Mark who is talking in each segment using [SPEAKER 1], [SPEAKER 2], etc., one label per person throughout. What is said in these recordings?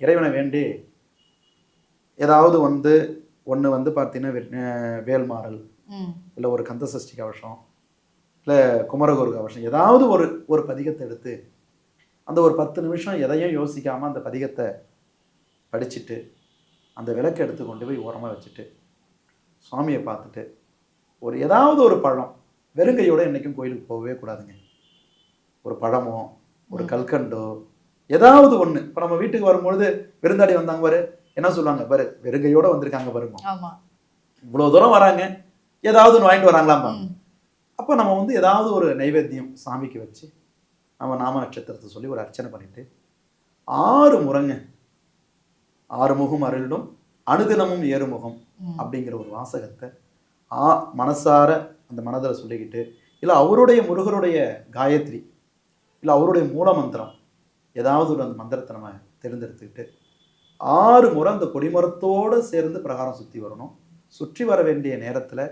[SPEAKER 1] இறைவனை வேண்டி ஏதாவது வந்து ஒன்று வந்து பார்த்தீங்கன்னா வேல்மாறல், இல்லை ஒரு கந்தசஷ்டி கவசம், இல்லை குமரகுரு கவசம், ஏதாவது ஒரு பதிகத்தை எடுத்து அந்த ஒரு 10 நிமிஷம் எதையும் யோசிக்காமல் அந்த பதிகத்தை படிச்சுட்டு அந்த விளக்கை எடுத்து கொண்டு போய் ஓரமாக வச்சுட்டு சுவாமியை பார்த்துட்டு ஏதாவது ஒரு பழம், வெறுங்கையோட என்றைக்கும் கோயிலுக்கு போகவே கூடாதுங்க. ஒரு பழமோ ஒரு கல்கண்டோ ஏதாவது ஒன்று. இப்போ நம்ம வீட்டுக்கு வரும்பொழுது விருந்தாடி வந்தாங்க பாரு, என்ன சொல்லுவாங்க பாரு, வெறுங்கையோட வந்திருக்காங்க பாருங்க, இவ்வளோ தூரம் வராங்க, ஏதாவது ஒன்று வாங்கிட்டு வராங்களாம். அப்போ நம்ம வந்து ஏதாவது ஒரு நைவேத்தியம் சாமிக்கு வச்சு நம்ம நாம நட்சத்திரத்தை சொல்லி ஒரு அர்ச்சனை பண்ணிட்டு 6 முறைங்க, 6 முகம் அருளிடும் அனுதினமும் ஏறுமுகம் அப்படிங்கிற ஒரு வாசகத்தை மனசார அந்த மனதில் சொல்லிக்கிட்டு, இல்லை அவருடைய முருகருடைய காயத்ரி, இல்லை அவருடைய மூல மந்திரம், ஏதாவது ஒரு அந்த மந்திரத்தை நம்ம தேர்ந்தெடுத்துக்கிட்டு 6 முறை அந்த கொடிமரத்தோடு சேர்ந்து பிரகாரம் சுற்றி வரணும். சுற்றி வர வேண்டிய நேரத்தில்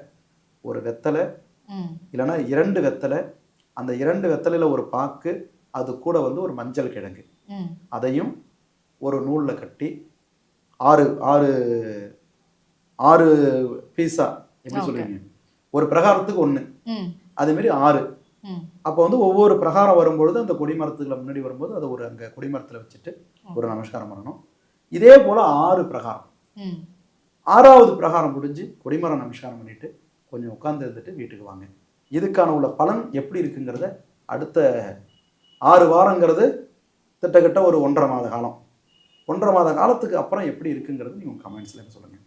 [SPEAKER 1] ஒரு வெத்தலை இல்லைன்னா 2 வெத்தலை, அந்த 2 வெத்தலையில் ஒரு பாக்கு, அது கூட வந்து ஒரு மஞ்சள் கிழங்கு, அதையும் ஒரு நூலில் கட்டி 6 பீஸா, எப்படி சொல்லுவீங்க, ஒரு பிரகாரத்துக்கு 1, அதேமாரி 6. அப்போ வந்து ஒவ்வொரு பிரகாரம் வரும்பொழுது அந்த கொடிமரத்துக்குள்ள முன்னாடி வரும்போது அதை ஒரு அங்கே கொடிமரத்தில் வச்சுட்டு ஒரு நமஸ்காரம் பண்ணணும். இதே போல் 6 பிரகாரம். 6வது பிரகாரம் முடிஞ்சு கொடிமரம் நமஸ்காரம் பண்ணிட்டு கொஞ்சம் உட்கார்ந்து இருந்துட்டு வீட்டுக்கு வாங்க. இதுக்கான உள்ள பலன் எப்படி இருக்குங்கிறத அடுத்த 6 வாரங்கிறது கிட்டத்தட்ட ஒரு 1.5 மாத காலம். 1.5 மாத காலத்துக்கு அப்புறம் எப்படி இருக்குங்கிறது நீங்கள் கமெண்ட்ஸில் சொல்லுங்கள்.